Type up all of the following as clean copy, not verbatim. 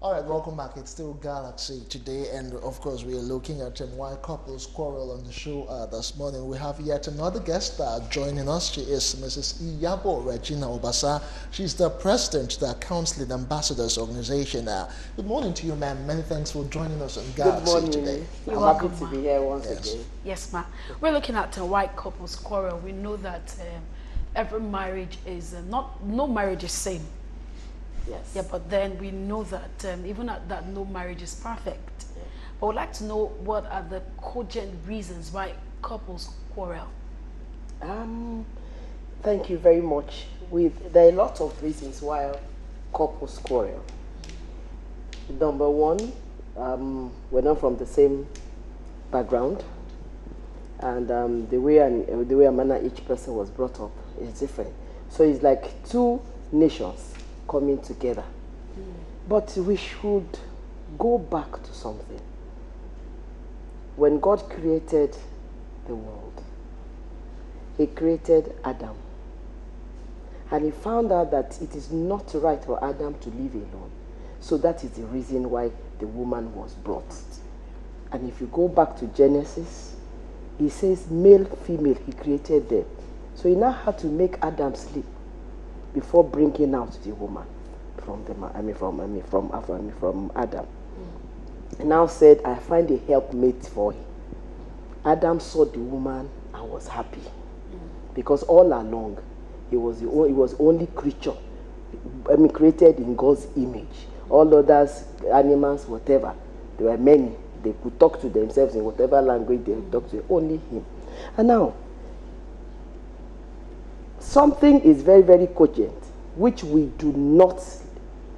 All right, welcome back. It's still Galaxy today, and of course, we are looking at why couples quarrel on the show this morning. We have yet another guest joining us. She is Mrs. Iyabo Regina Obasa. She's the president of the Counseling Ambassadors Organization. Good morning to you, ma'am. Many thanks for joining us on Galaxy Good morning. today. I'm happy to be here once Yes. again. Yes, ma'am. We're looking at why couples quarrel. We know that every marriage is no marriage is same. Yes. Yeah, but then we know that even at that, no marriage is perfect. Yeah. But we'd like to know what are the cogent reasons why couples quarrel. Thank you very much. There are a lot of reasons why couples quarrel. Number one, we're not from the same background, and the way and manner each person was brought up is different. So it's like two nations coming together. But we should go back to something. When God created the world, he created Adam. And he found out that it is not right for Adam to live alone. So that is the reason why the woman was brought. And if you go back to Genesis, he says male, female, he created them. So he now had to make Adam sleep before bringing out the woman from Adam. He now said, I find a helpmate for him. Adam saw the woman and was happy. Because all along, he was only creature, created in God's image. All others, animals, whatever, there were many. They could talk to themselves in whatever language they would talk to, only him. And now, something is very, very cogent, which we do not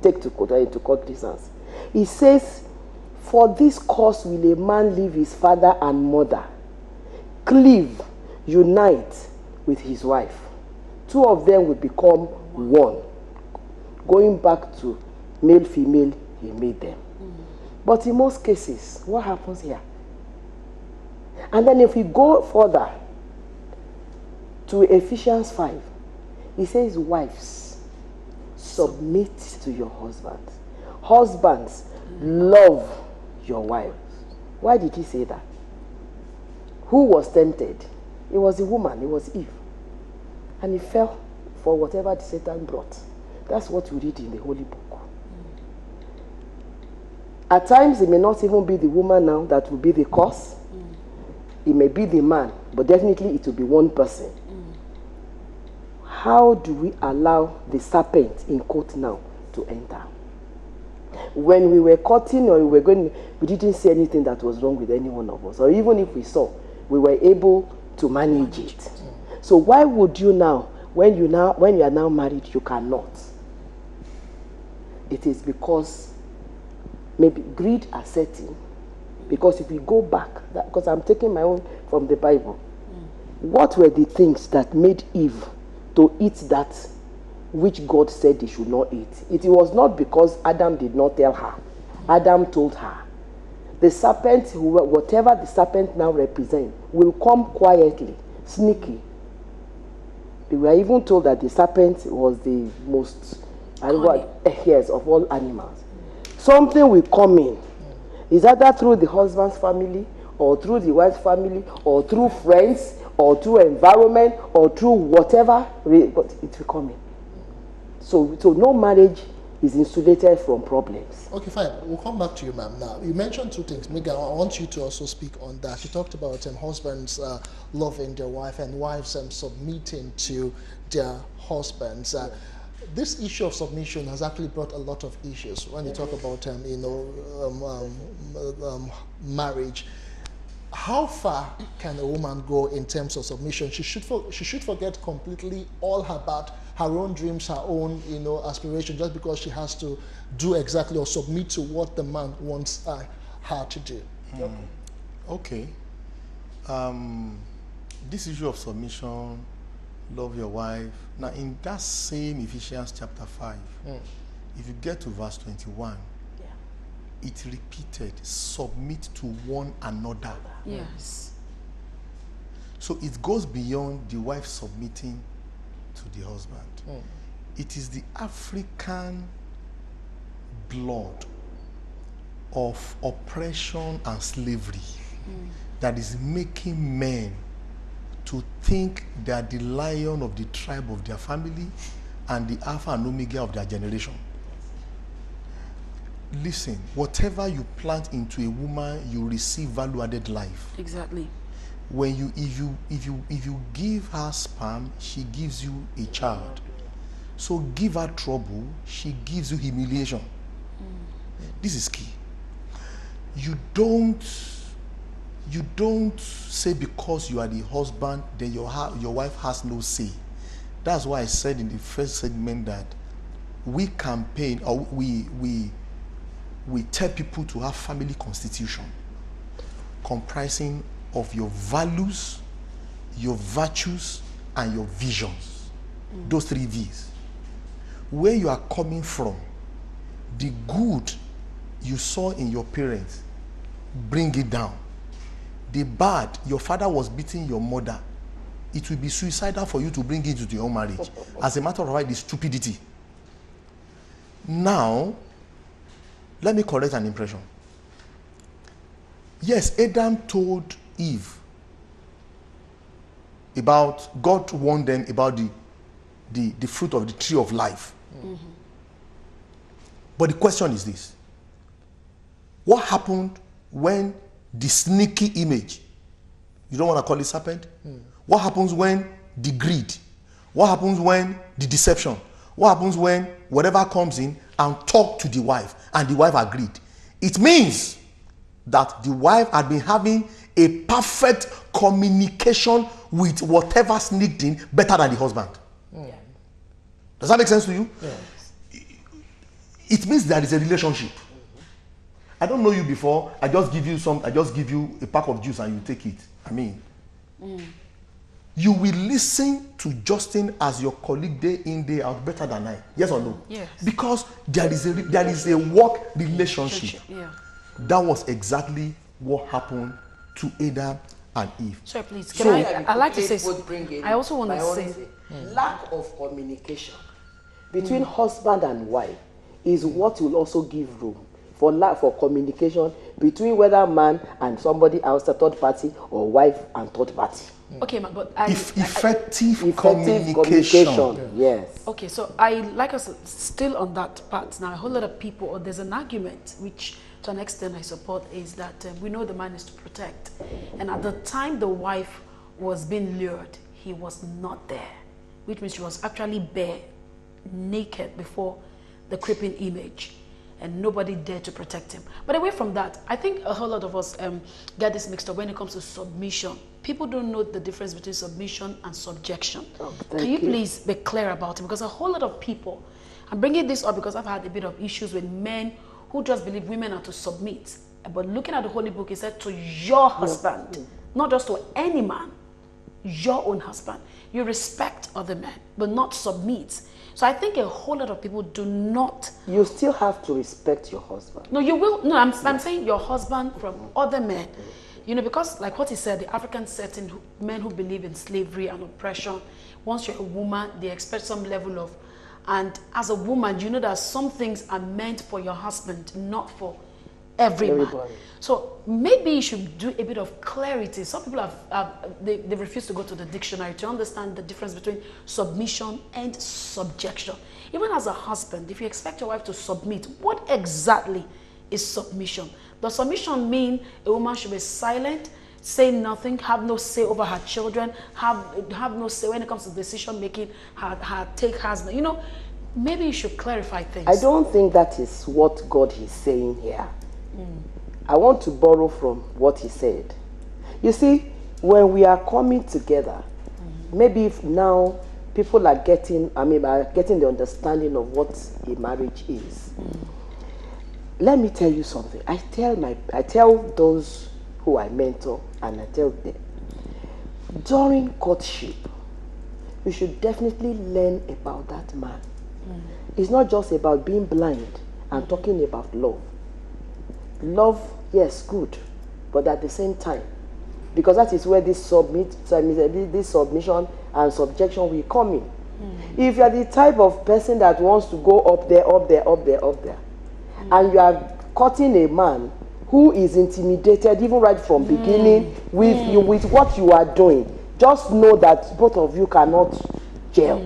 take into cognizance. He says, for this cause will a man leave his father and mother, cleave, unite with his wife. Two of them will become one. Going back to male, female, he made them. But in most cases, what happens here? And then if we go further to Ephesians 5, he says, wives, submit to your husbands. Husbands, love your wives. Why did he say that? Who was tempted? It was the woman, it was Eve. And he fell for whatever the Satan brought. That's what we read in the Holy Book. At times, it may not even be the woman now that will be the cause. It may be the man, but definitely it will be one person. How do we allow the serpent, in quote now, to enter? When we were cutting or we didn't see anything that was wrong with any one of us. Or even if we saw, we were able to manage it. So why would you now, when you are now married, you cannot? It is because maybe greed are setting. Because if we go back, because I'm taking my own from the Bible, what were the things that made Eve to eat that which God said they should not eat? It was not because Adam did not tell her. Adam told her. The serpent, whatever the serpent now represents, will come quietly, sneaky. We were even told that the serpent was the most yes, of all animals. Something will come in. Is either through the husband's family, or through the wife's family, or through friends, or through environment, or through whatever, but it will come in. So no marriage is insulated from problems. Okay, fine. We'll come back to you, ma'am. Now, you mentioned two things. Megan, I want you to also speak on that. You talked about husbands loving their wife and wives submitting to their husbands. This issue of submission has actually brought a lot of issues when you talk about marriage. How far can a woman go in terms of submission? She should forget completely all about her own dreams, her own aspirations, just because she has to do exactly or submit to what the man wants her to do. Okay. This issue of submission, love your wife. Now, in that same Ephesians chapter 5, if you get to verse 21, it repeated, submit to one another. Yes. So it goes beyond the wife submitting to the husband. It is the African blood of oppression and slavery that is making men to think they are the lion of the tribe of their family and the alpha and omega of their generation. Listen, whatever you plant into a woman, you receive value-added life. Exactly. When you, if you give her sperm, she gives you a child. So give her trouble, she gives you humiliation. This is key. You don't say because you are the husband, then your wife has no say. That's why I said in the first segment that we campaign, or we tell people to have family constitution comprising of your values, your virtues, and your visions. Those 3 V's. Where you are coming from, the good you saw in your parents, bring it down. The bad, your father was beating your mother, it will be suicidal for you to bring it into your own marriage. As a matter of fact, the stupidity. Now, let me correct an impression. Yes, Adam told Eve about, God warned them about the fruit of the tree of life. But the question is this: what happened when the sneaky image, you don't want to call it serpent? What happens when the greed? What happens when the deception? What happens when whatever comes in and talk to the wife and the wife agreed? It means that the wife had been having a perfect communication with whatever sneaked in better than the husband. Does that make sense to you? It means there is a relationship. I don't know you before. I just give you a pack of juice and you take it. I mean, you will listen to Justin as your colleague day in, day out better than I. Yes or no? Yes. Because there is a work relationship. Yeah. That was exactly what happened to Adam and Eve. Sorry, please. So, I like to say I also want to say lack of communication between husband and wife is what will also give room for communication between whether man and somebody else, a third party, or wife and third party. okay, but Effective communication. communication. Yes. okay, so I like us still on that part now. A whole lot of people, or there's an argument which to an extent I support, is that we know the man is to protect, and at the time the wife was being lured, he was not there, which means she was actually bare, naked before the creeping image, and nobody dared to protect him. But away from that, I think a whole lot of us get this mixed up when it comes to submission. People don't know the difference between submission and subjection. Can you please be clear about it? Because a whole lot of people, I'm bringing this up because I've had a bit of issues with men who just believe women are to submit. But looking at the Holy Book, it said to your husband, not just to any man, your own husband. You respect other men, but not submit. So I think a whole lot of people do not. You still have to respect your husband. No, you will. No, I'm saying your husband from other men. You know, because like what he said, the African setting, men who believe in slavery and oppression, once you're a woman, they expect some level of, and as a woman, you know that some things are meant for your husband, not for everybody. So maybe you should do a bit of clarity. Some people they refuse to go to the dictionary to understand the difference between submission and subjection. Even as a husband, if you expect your wife to submit, what exactly is submission? Does submission mean a woman should be silent, say nothing, have no say over her children, have no say when it comes to decision making, her take has, you know, maybe you should clarify things. I don't think that is what God is saying here. I want to borrow from what he said. You see, when we are coming together, maybe if now people are getting the understanding of what a marriage is. Let me tell you something. I tell those who I mentor, and I tell them, during courtship, you should definitely learn about that man. It's not just about being blind and talking about love. Love, yes, good, but at the same time, because that is where this submission and subjection will come in. If you are the type of person that wants to go up there, and you are cutting a man who is intimidated even right from beginning with you, with what you are doing, just know that both of you cannot gel.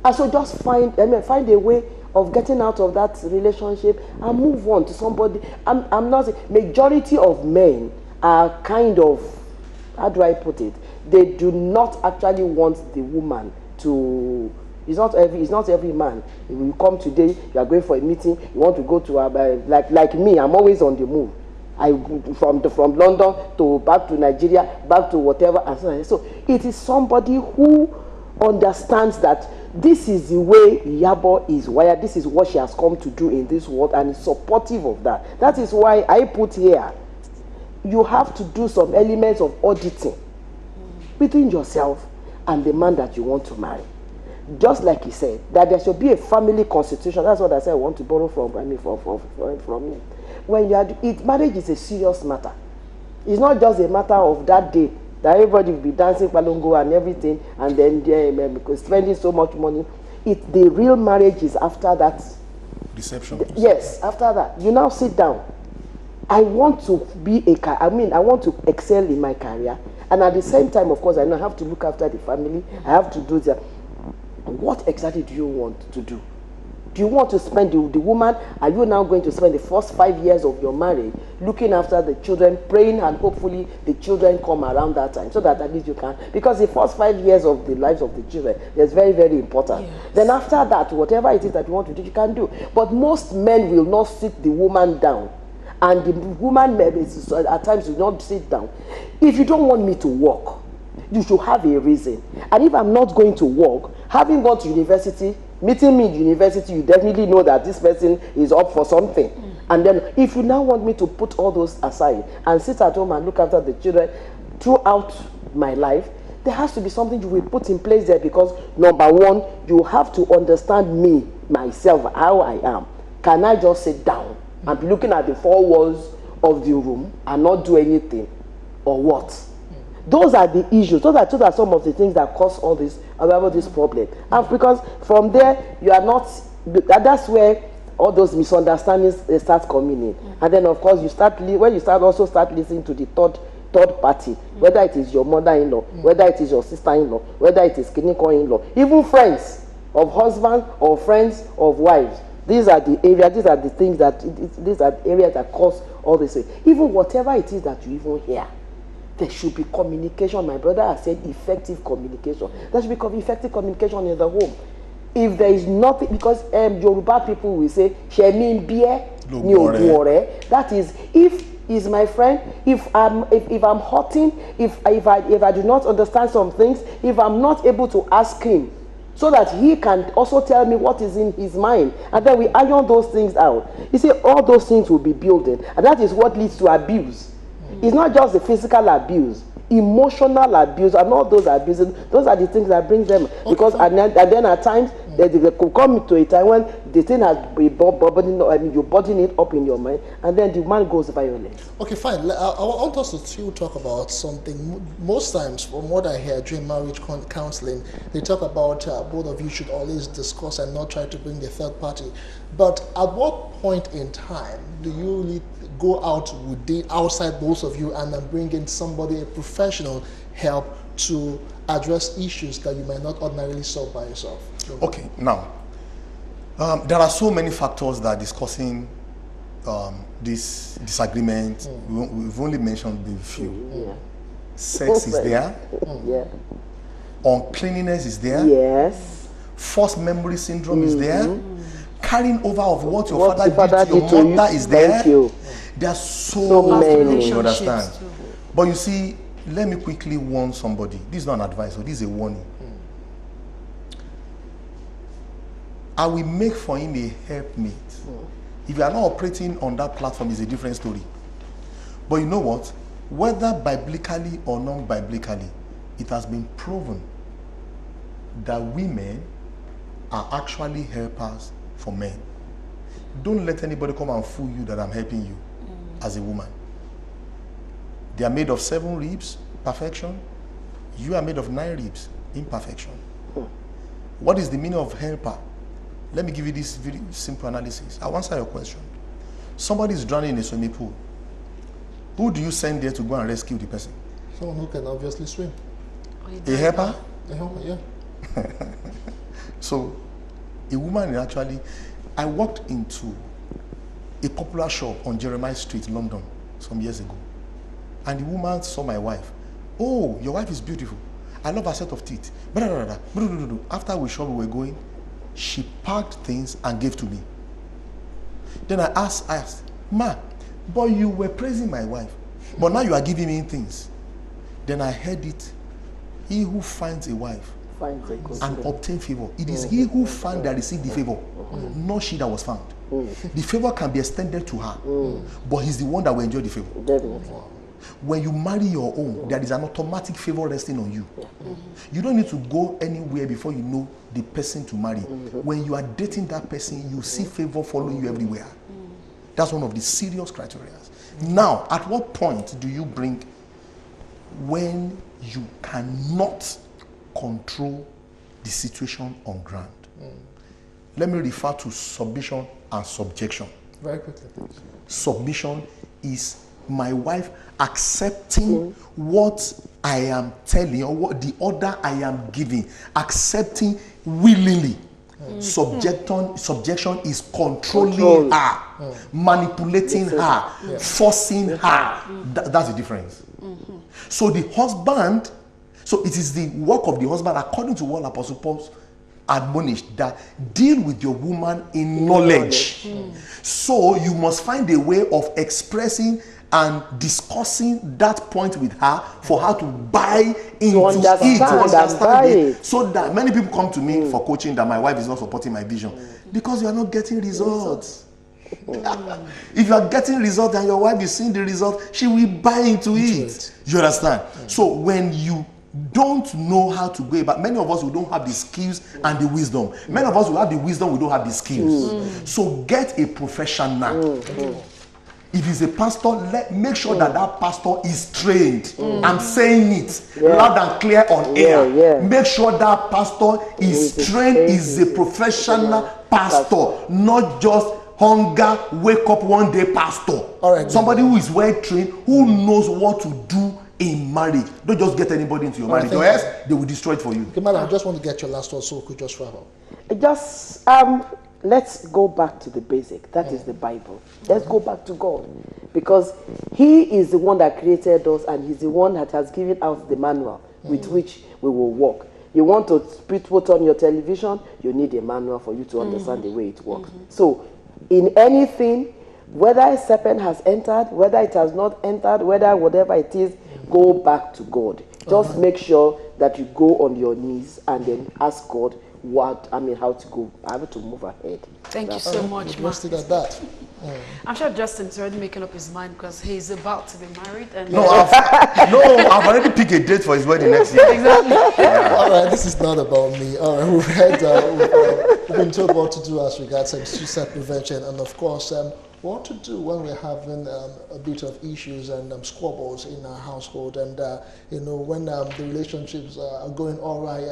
And so just find a way of getting out of that relationship and move on to somebody. I'm not saying majority of men are kind of, how do I put it? They do not actually want the woman to. It's not every man. If you come today, you are going for a meeting, you want to go to like me, I'm always on the move. I from London to back to Nigeria, back to whatever, and so on. So it is somebody who understands that this is the way Iyabo is wired, this is what she has come to do in this world, and is supportive of that. That is why I put here, you have to do some elements of auditing between yourself and the man that you want to marry. Just like he said, that there should be a family constitution. That's what I said I want to borrow from him. When you are, marriage is a serious matter. It's not just a matter of that day that everybody will be dancing palongo and everything, and then spending so much money. The real marriage is after that. Reception. Yes, after that. You now sit down. I want to I want to excel in my career. And at the same time, of course, I know I have to look after the family. I have to do that. What exactly do you want to do? Do you want to spend the woman? Are you now going to spend the first 5 years of your marriage looking after the children, praying, and hopefully the children come around that time so that at least you can? Because the first 5 years of the lives of the children is very, very important. Yes. Then after that, whatever it is that you want to do, you can do. But most men will not sit the woman down. And the woman at times will not sit down. If you don't want me to work, you should have a reason. And if I'm not going to work, having gone to university, meeting me in university, you definitely know that this person is up for something. And then if you now want me to put all those aside and sit at home and look after the children throughout my life, there has to be something you will put in place there, because number one, you have to understand me, myself, how I am. Can I just sit down and be looking at the four walls of the room and not do anything, or what? Those are the issues. Those are some of the things that cause all this problem. And because from there, you are not. That's where all those misunderstandings start coming in. And then, of course, when you start listening to the third party, whether it is your mother-in-law, whether it is your sister-in-law, whether it is kiniko-in-law, even friends of husband or friends of wives. These are the areas. These are the things that. These are the areas that cause all this. Even whatever it is that you even hear. There should be communication. My brother has said effective communication. There should be effective communication in the home. If there is nothing, because Yoruba people will say, "Shemin bie ni oduore." That is, if he's my friend, if I'm hurting, if I do not understand some things, if I'm not able to ask him, so that he can also tell me what is in his mind, and then we iron those things out. You see, all those things will be building, and that is what leads to abuse. It's not just the physical abuse, emotional abuse, and all those abuses. Those are the things that bring them. Because and then at times they could come to a time when the thing has been you're bottling it up in your mind, and then the man goes violent. Okay, fine. I want us to still talk about something. Most times, from what I hear during marriage counseling, they talk about both of you should always discuss and not try to bring the third party. But at what point in time do you really go out outside both of you and then bring in somebody, a professional help to address issues that you might not ordinarily solve by yourself? Okay, now, there are so many factors that are discussing this disagreement. We've only mentioned a few. Yeah. Sex is there. Yeah. Uncleanliness is there. Yes. False memory syndrome is there. Carrying over of what your father did to your mother is there. Thank you. There are so many, you understand? Too. But you see, let me quickly warn somebody. This is not an advice, this is a warning. I will make for him a helpmate. If you are not operating on that platform, it's a different story. But you know what? Whether biblically or non-biblically, it has been proven that women are actually helpers for men. Don't let anybody come and fool you that I'm helping you as a woman. They are made of 7 ribs, perfection. You are made of 9 ribs, imperfection. What is the meaning of helper? Let me give you this very simple analysis. I'll answer your question. Somebody is drowning in a swimming pool. Who do you send there to go and rescue the person? Someone who can obviously swim. A helper? A helper, yeah. So, a woman actually, I walked into a popular shop on Jeremiah Street, London, some years ago. And the woman saw my wife. Oh, your wife is beautiful. I love her set of teeth. After we shop, we were going, she packed things and gave to me. Then I asked, Ma, but you were praising my wife, but now you are giving me things. Then I heard it. He who finds a wife Finds a good and obtain favor. It is he who found that received the favor, not she that was found. The favor can be extended to her, but he's the one that will enjoy the favor. Definitely. When you marry your own, there is an automatic favor resting on you. You don't need to go anywhere before you know the person to marry. When you are dating that person, you see favor following you everywhere. That's one of the serious criteria. Now, at what point do you bring when you cannot control the situation on ground? Let me refer to submission and subjection. Very quickly, please. Submission is my wife accepting what I am telling or what the order I am giving, accepting willingly. Subjection is controlling her, manipulating her, forcing her. That's the difference. So the husband, so it is the work of the husband, according to what Apostle Paul admonished, that deal with your woman in knowledge. So you must find a way of expressing and discussing that point with her for her to buy into it, to understand it. So that many people come to me for coaching that my wife is not supporting my vision because you are not getting results. If you are getting results and your wife is seeing the result, she will buy into it. You understand? So when you don't know how to go about, many of us, we don't have the skills and the wisdom. Many of us will have the wisdom, we don't have the skills. So get a professional. If he's a pastor, make sure that that pastor is trained. I'm saying it loud and clear on air. Make sure that pastor is trained, is a professional pastor, not just hunger, wake up one day pastor. All right, somebody who is well trained, who knows what to do in marriage. Don't just get anybody into your marriage, or else they will destroy it for you. Okay, madam, I just want to get your last word so we could just wrap up. Just let's go back to the basic. That is the Bible. Let's go back to God, because He is the one that created us, and He's the one that has given us the manual with which we will walk. You want to put on your television, you need a manual for you to understand the way it works. So, in anything, whether a serpent has entered, whether it has not entered, whether whatever it is, go back to God. Just make sure that you go on your knees and then ask God how to go, how to move ahead. Thank you so much, Ma. Let's at that. I'm sure Justin's already making up his mind because he's about to be married. And I've already picked a date for his wedding next year. Exactly. All right, this is not about me. All right, we've been told what to do as regards suicide prevention, and of course, what to do when we're having a bit of issues and squabbles in our household, and when the relationships are going all right,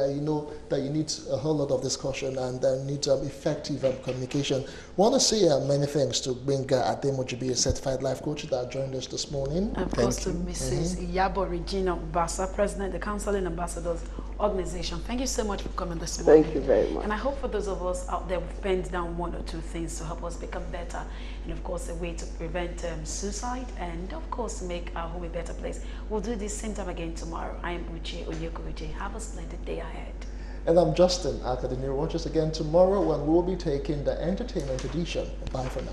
that you need a whole lot of discussion and need effective communication. Want to say many thanks to Benga Ademojibi, a certified life coach that joined us this morning. Of course, to Mrs. Iyabo Regina Ubasa, President of the Counseling Ambassadors Organization. Thank you so much for coming this morning. Thank you very much. And I hope for those of us out there, we've penned down one or two things to help us become better. And of course, a way to prevent suicide and of course, make our home a better place. We'll do this same time again tomorrow. I am Uche Onyeko. Have a splendid day ahead. And I'm Justin Akadini. Watch us again tomorrow when we'll be taking the entertainment edition. Bye for now.